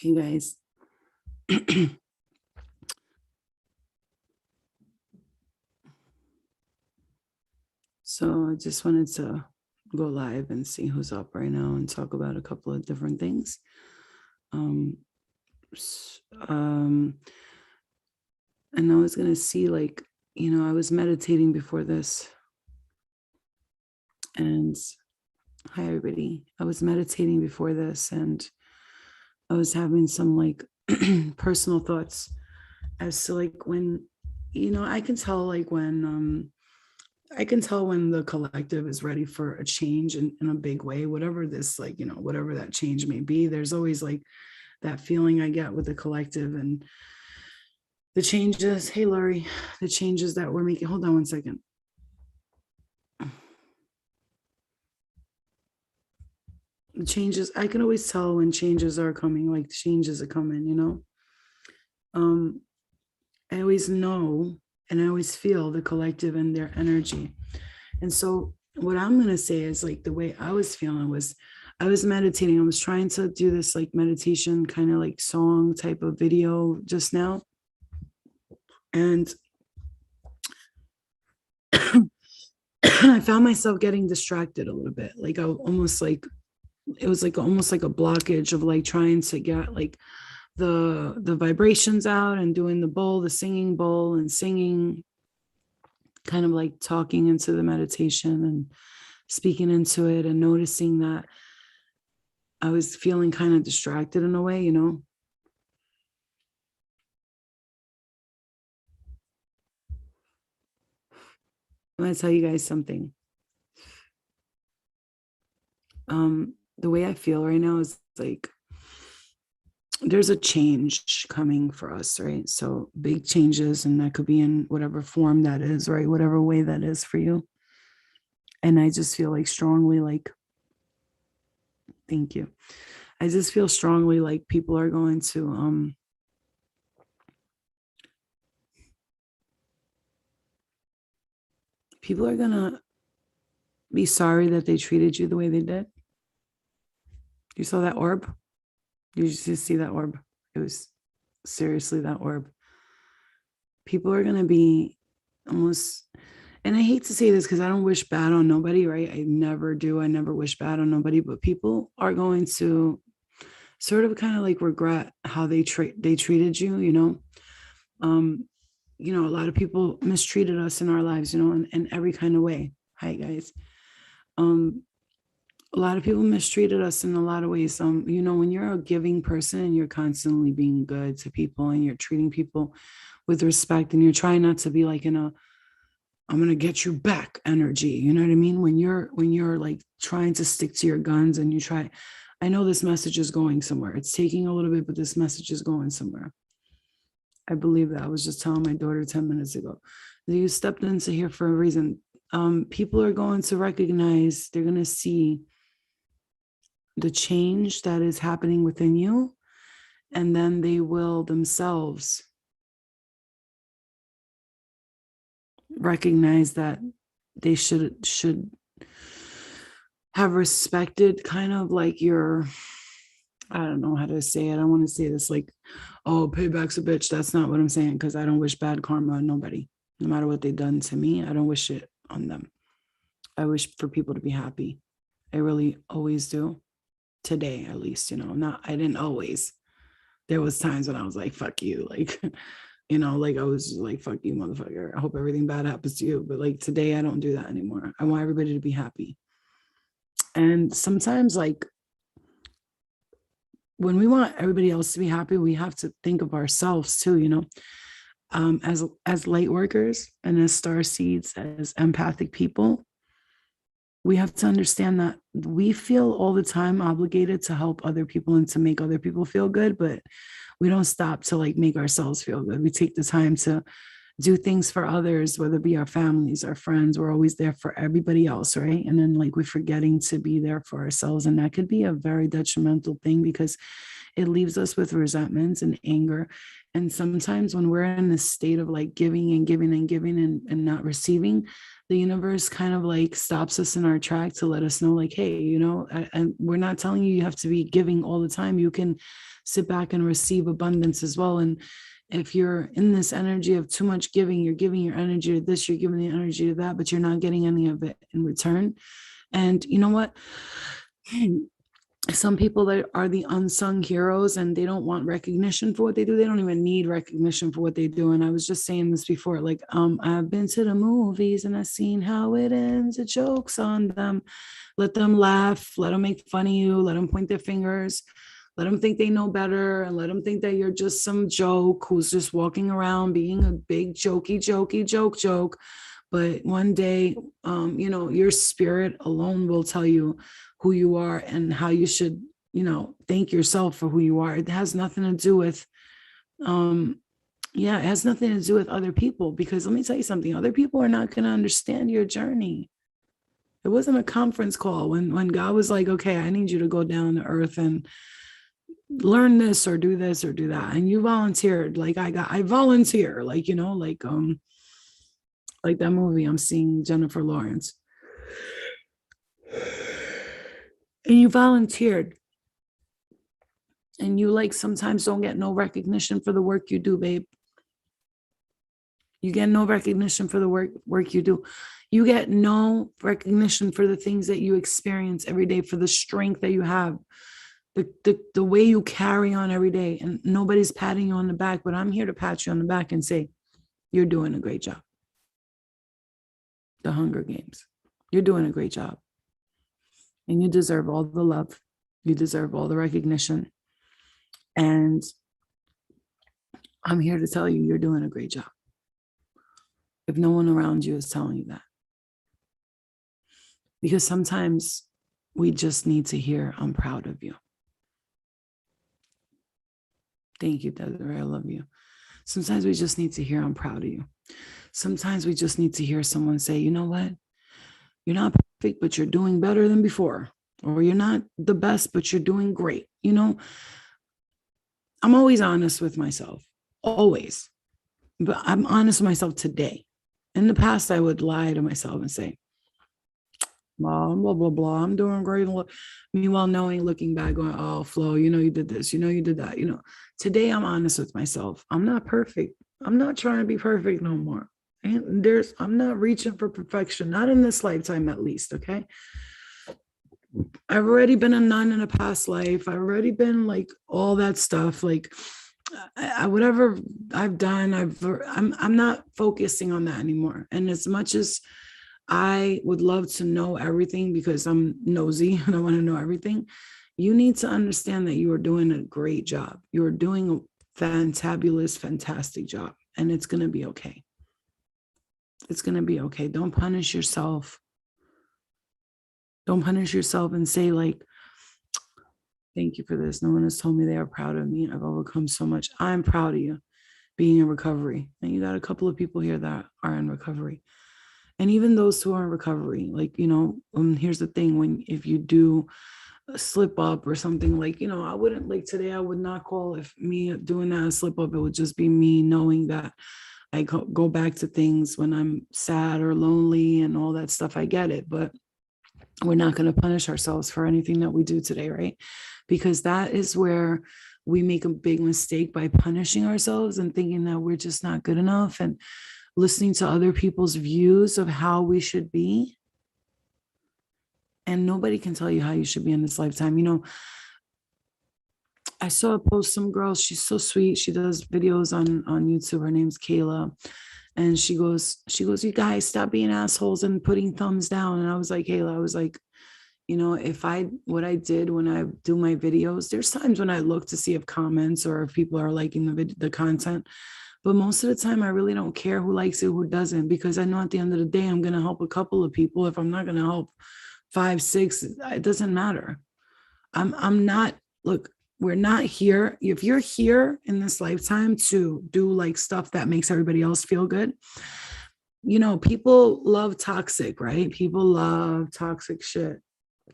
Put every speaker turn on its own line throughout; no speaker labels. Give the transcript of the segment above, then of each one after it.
Hey guys. So I just wanted to go live and see who's up right now and talk about a couple of different things. Um, and I was gonna see, like, I was meditating before this, and hi everybody. I was meditating before this, and I was having some like personal thoughts as to like when, I can tell like when I can tell when the collective is ready for a change in a big way, whatever this, like, whatever that change may be. There's always like that feeling I get with the collective and the changes. Hey, Laurie, the changes that we're making. Hold on one second. The changes, I can always tell when changes are coming, like changes are coming. I always know and I always feel the collective and their energy. And so what I'm going to say is like the way I was feeling was I was meditating. I was trying to do this like meditation kind of like song type of video just now. And I found myself getting distracted a little bit. Like I almost like it was like almost like a blockage of like trying to get like the vibrations out and doing the bowl, the singing bowl and singing, kind of like talking into the meditation and speaking into it and noticing that I was feeling kind of distracted in a way. I'm going to tell you guys something. The way I feel right now is like there's a change coming for us, right? So big changes, and that could be in whatever form that is, right? Whatever way that is for you. And I just feel like strongly like, thank you. I just feel strongly like people are going to people are gonna be sorry that they treated you the way they did. You saw that orb? You just see that orb? It was seriously that orb. People are gonna be almost, and I hate to say this because I don't wish bad on nobody, right? I never do. I never wish bad on nobody, but people are going to sort of kind of like regret how they treated you. Um, a lot of people mistreated us in our lives, in every kind of way. Hi guys. Um, a lot of people mistreated us in a lot of ways. When you're a giving person and you're constantly being good to people and you're treating people with respect and you're trying not to be like in a I'm gonna get you back energy. You know what I mean? When you're like trying to stick to your guns and you try, I know this message is going somewhere. It's taking a little bit, but this message is going somewhere. I believe that. I was just telling my daughter 10 minutes ago. You stepped into here for a reason. People are going to recognize, they're gonna see the change that is happening within you, and then they will themselves recognize that they should have respected kind of like your, I don't know how to say it. I don't want to say this like, oh, payback's a bitch. That's not what I'm saying, because I don't wish bad karma on nobody. No matter what they've done to me, I don't wish it on them. I wish for people to be happy. I really always do. Today, at least, not, I didn't always. There was times when I was like, fuck you. Like, like I was like, fuck you, motherfucker. I hope everything bad happens to you. But like today, I don't do that anymore. I want everybody to be happy. And sometimes, like, when we want everybody else to be happy, we have to think of ourselves too, as light workers and as star seeds, as empathic people. We have to understand that we feel all the time obligated to help other people and to make other people feel good, but we don't stop to like make ourselves feel good. We take the time to do things for others, whether it be our families, our friends. We're always there for everybody else, right? And then like we're forgetting to be there for ourselves. And that could be a very detrimental thing, because it leaves us with resentments and anger. And sometimes when we're in this state of like giving and giving and giving and not receiving, the universe kind of like stops us in our track to let us know, like, hey, and we're not telling you have to be giving all the time. You can sit back and receive abundance as well. And if you're in this energy of too much giving, you're giving your energy to this, you're giving the energy to that, but you're not getting any of it in return. And you know what? Some people that are the unsung heroes and they don't want recognition for what they do. They don't even need recognition for what they do. And I was just saying this before, like, I've been to the movies and I've seen how it ends. It jokes on them. Let them laugh. Let them make fun of you. Let them point their fingers. Let them think they know better, and let them think that you're just some joke who's just walking around being a big jokey joke. But one day, your spirit alone will tell you who you are and how you should, thank yourself for who you are. It has nothing to do with, it has nothing to do with other people, because let me tell you something, other people are not going to understand your journey. It wasn't a conference call when God was like, okay, I need you to go down to earth and learn this or do that. And you volunteered. Like I volunteer, like, like that movie I'm seeing Jennifer Lawrence. And you volunteered. And you like sometimes don't get no recognition for the work you do, babe. You get no recognition for the work you do. You get no recognition for the things that you experience every day, for the strength that you have, the way you carry on every day. And nobody's patting you on the back, but I'm here to pat you on the back and say, you're doing a great job. The Hunger Games. You're doing a great job. And you deserve all the love. You deserve all the recognition. And I'm here to tell you, you're doing a great job. If no one around you is telling you that. Because sometimes we just need to hear, I'm proud of you. Thank you, Desiree. I love you. Sometimes we just need to hear, I'm proud of you. Sometimes we just need to hear someone say, you know what? You're not perfect, but you're doing better than before. Or you're not the best, but you're doing great. I'm always honest with myself. Always. But I'm honest with myself today. In the past, I would lie to myself and say, blah, blah, blah, blah. I'm doing great. Meanwhile, looking back, going, oh, Flo, you did this, you did that. Today I'm honest with myself. I'm not perfect. I'm not trying to be perfect no more. And I'm not reaching for perfection, not in this lifetime, at least. Okay. I've already been a nun in a past life. I've already been like all that stuff. Like whatever I've done, I'm not focusing on that anymore. And as much as I would love to know everything, because I'm nosy and I want to know everything, you need to understand that you are doing a great job. You're doing a fantabulous, fantastic job, and it's going to be okay. It's going to be okay. Don't punish yourself. Don't punish yourself and say like, thank you for this. No one has told me they are proud of me. I've overcome so much. I'm proud of you being in recovery. And you got a couple of people here that are in recovery. And even those who are in recovery, like, here's the thing, if you do a slip up or something, like, I wouldn't, like today, I would not call if me doing that a slip up. It would just be me knowing that I go back to things when I'm sad or lonely and all that stuff. I get it, but we're not going to punish ourselves for anything that we do today, right? Because that is where we make a big mistake, by punishing ourselves and thinking that we're just not good enough and listening to other people's views of how we should be. And nobody can tell you how you should be in this lifetime. I saw a post, some girl, she's so sweet. She does videos on YouTube. Her name's Kayla. And she goes, you guys stop being assholes and putting thumbs down. And I was like, Kayla, I was like, what I did when I do my videos, there's times when I look to see if comments or if people are liking the content. But most of the time, I really don't care who likes it, who doesn't, because I know at the end of the day, I'm going to help a couple of people. If I'm not going to help 5, 6, it doesn't matter. I'm not, look, we're not here. If you're here in this lifetime to do like stuff that makes everybody else feel good, people love toxic, right? People love toxic shit.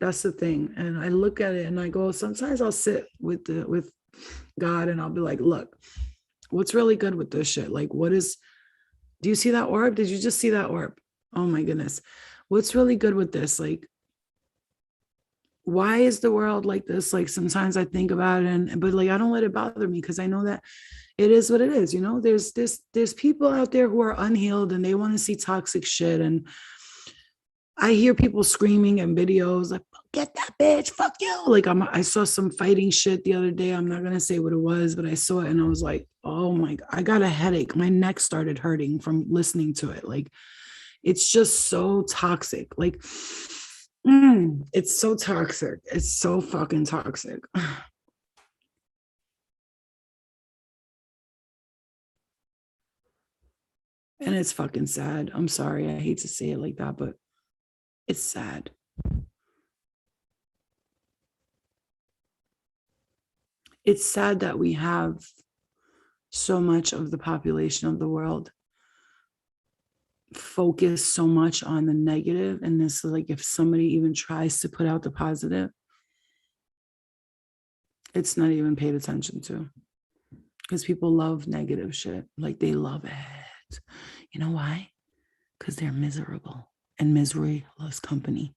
That's the thing. And I look at it and I go, sometimes I'll sit with God, and I'll be like, look, what's really good with this shit? Like, do you see that orb? Did you just see that orb? Oh my goodness. What's really good with this? Like, why is the world like this? Like, sometimes I think about it, but like, I don't let it bother me because I know that it is what it is. There's people out there who are unhealed and they want to see toxic shit. And I hear people screaming in videos like, get that bitch, fuck you. Like, I saw some fighting shit the other day. I'm not going to say what it was, but I saw it and I was like, oh my God, I got a headache. My neck started hurting from listening to it. Like, it's just so toxic. Like, it's so toxic. It's so fucking toxic. And it's fucking sad. I'm sorry. I hate to say it like that, but it's sad. It's sad that we have so much of the population of the world focus so much on the negative, and this is like, if somebody even tries to put out the positive, it's not even paid attention to, because people love negative shit. Like, they love it. You know why? Because they're miserable, and misery loves company.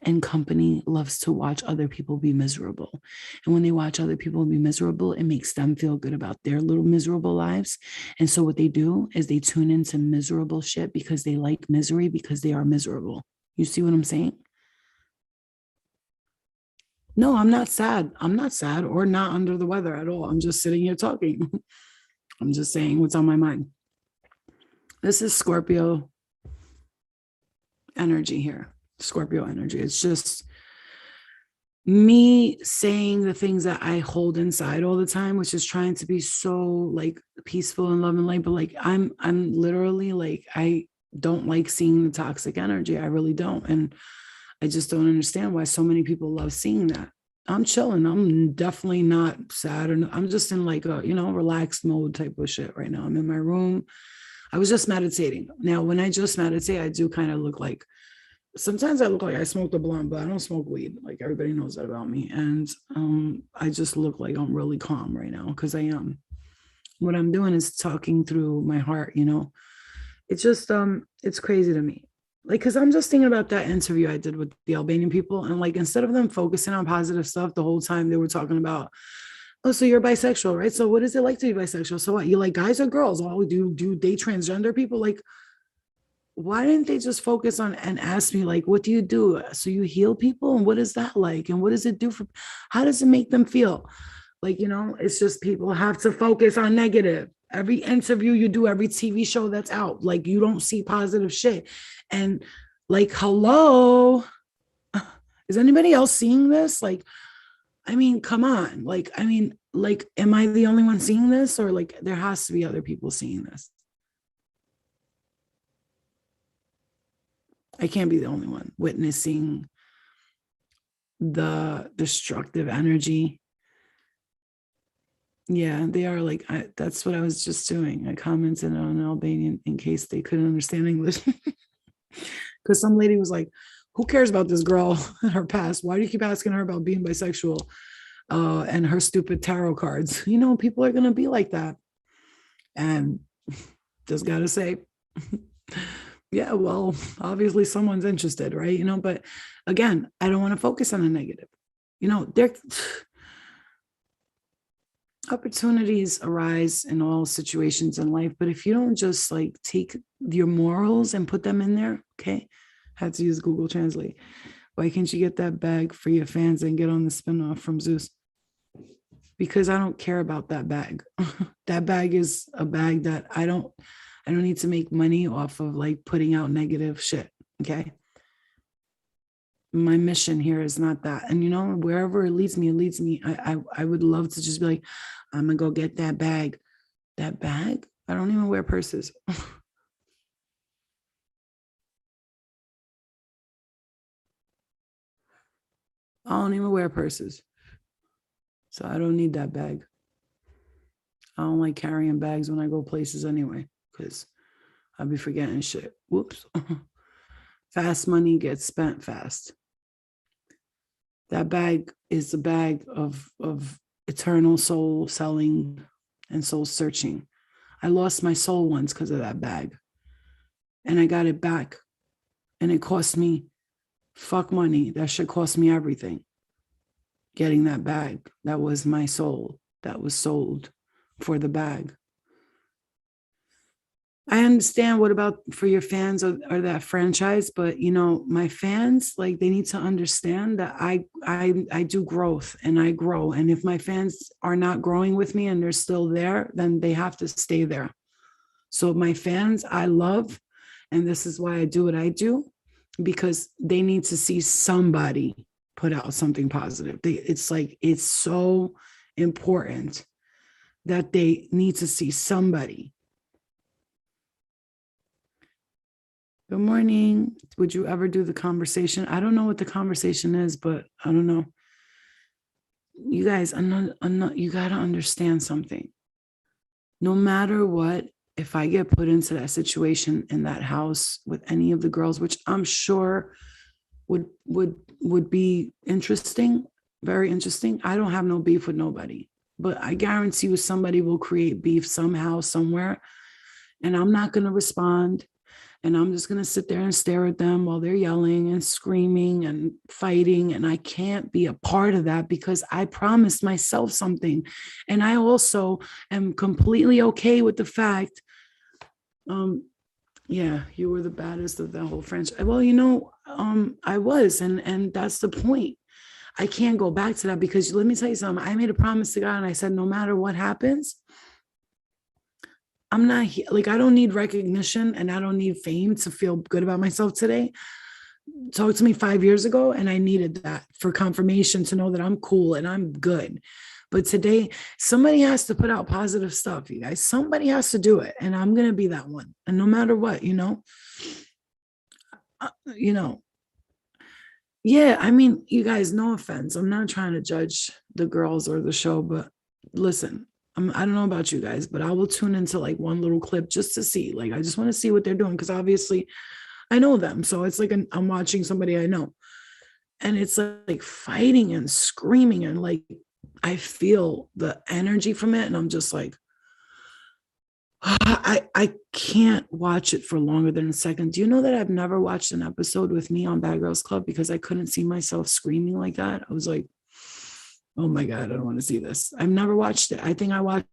And company loves to watch other people be miserable. And when they watch other people be miserable, it makes them feel good about their little miserable lives. And so what they do is they tune into miserable shit because they like misery, because they are miserable. You see what I'm saying? No, I'm not sad. I'm not sad or not under the weather at all. I'm just sitting here talking. I'm just saying what's on my mind. This is Scorpio energy here. Scorpio energy. It's just me saying the things that I hold inside all the time, which is trying to be so like peaceful and love and light. But like, I'm literally like, I don't like seeing the toxic energy. I really don't. And I just don't understand why so many people love seeing that. I'm chilling. I'm definitely not sad. And I'm just in like a, relaxed mode type of shit right now. I'm in my room. I was just meditating. Now, when I just meditate, I do kind of look like, sometimes I look like I smoked a blunt, but I don't smoke weed. Like, everybody knows that about me. And I just look like I'm really calm right now because I am. What I'm doing is talking through my heart, It's just it's crazy to me. Like, because I'm just thinking about that interview I did with the Albanian people. And like, instead of them focusing on positive stuff the whole time, they were talking about, oh, so you're bisexual, right? So what is it like to be bisexual? So what, you like guys or girls? Oh, do they transgender people? Like, why didn't they just focus on and ask me, like, what do you do? So you heal people? And what is that like? And what does it do for, how does it make them feel? Like, it's just people have to focus on negative. Every interview you do, every TV show that's out, like, you don't see positive shit. And like, hello, is anybody else seeing this? Like, I mean, come on. Like, I mean, like, am I the only one seeing this? Or like, there has to be other people seeing this. I can't be the only one witnessing the destructive energy. Yeah, they are like, that's what I was just doing. I commented on Albanian in case they couldn't understand English. Because some lady was like, who cares about this girl and her past? Why do you keep asking her about being bisexual and her stupid tarot cards? People are going to be like that. And just got to say, yeah, well, obviously someone's interested, right? But again, I don't want to focus on the negative. There opportunities arise in all situations in life, but if you don't just like take your morals and put them in there, okay, had to use Google Translate. Why can't you get that bag for your fans and get on the spinoff from Zeus? Because I don't care about that bag. That bag is a bag that I don't need to make money off of like putting out negative shit. Okay. My mission here is not that. And wherever it leads me, it leads me. I would love to just be like, I'm gonna go get that bag. That bag? I don't even wear purses. I don't even wear purses. So I don't need that bag. I don't like carrying bags when I go places anyway, because I'll be forgetting shit. Whoops. Fast money gets spent fast. That bag is the bag of eternal soul selling and soul searching. I lost my soul once because of that bag, and I got it back, and it cost me fuck money. That shit cost me everything. Getting that bag, that was my soul that was sold for the bag. I understand what about for your fans or that franchise, but you know, my fans, like they need to understand that I do growth and I grow. And if my fans are not growing with me and they're still there, then they have to stay there. So my fans, I love, and this is why I do what I do, because they need to see somebody put out something positive. It's like, it's so important that they need to see somebody. Good morning. Would you ever do the conversation? I don't know what the conversation is, but I don't know. You guys, you got to understand something. No matter what, if I get put into that situation in that house with any of the girls, which I'm sure would be interesting, very interesting. I don't have no beef with nobody, but I guarantee you somebody will create beef somehow, somewhere, and I'm not going to respond. And I'm just going to sit there and stare at them while they're yelling and screaming and fighting. And I can't be a part of that because I promised myself something. And I also am completely okay with the fact, yeah, you were the baddest of the whole franchise. Well, you know, I was, and that's the point. I can't go back to that because let me tell you something. I made a promise to God and I said, no matter what happens, I'm not like, I don't need recognition and I don't need fame to feel good about myself today. Talk to me 5 years ago and I needed that for confirmation to know that I'm cool and I'm good. But today, somebody has to put out positive stuff, you guys. Somebody has to do it. And I'm going to be that one. And no matter what, you know, yeah, I mean, you guys, no offense. I'm not trying to judge the girls or the show, but listen, I don't know about you guys, but I will tune into like one little clip just to see. Like, I just want to see what they're doing because obviously I know them. So it's like I'm watching somebody I know. And it's like fighting and screaming and like I feel the energy from it. And I'm just like, I can't watch it for longer than a second. Do you know that I've never watched an episode with me on Bad Girls Club because I couldn't see myself screaming like that? I was like, oh my God, I don't want to see this. I've never watched it. I think I watched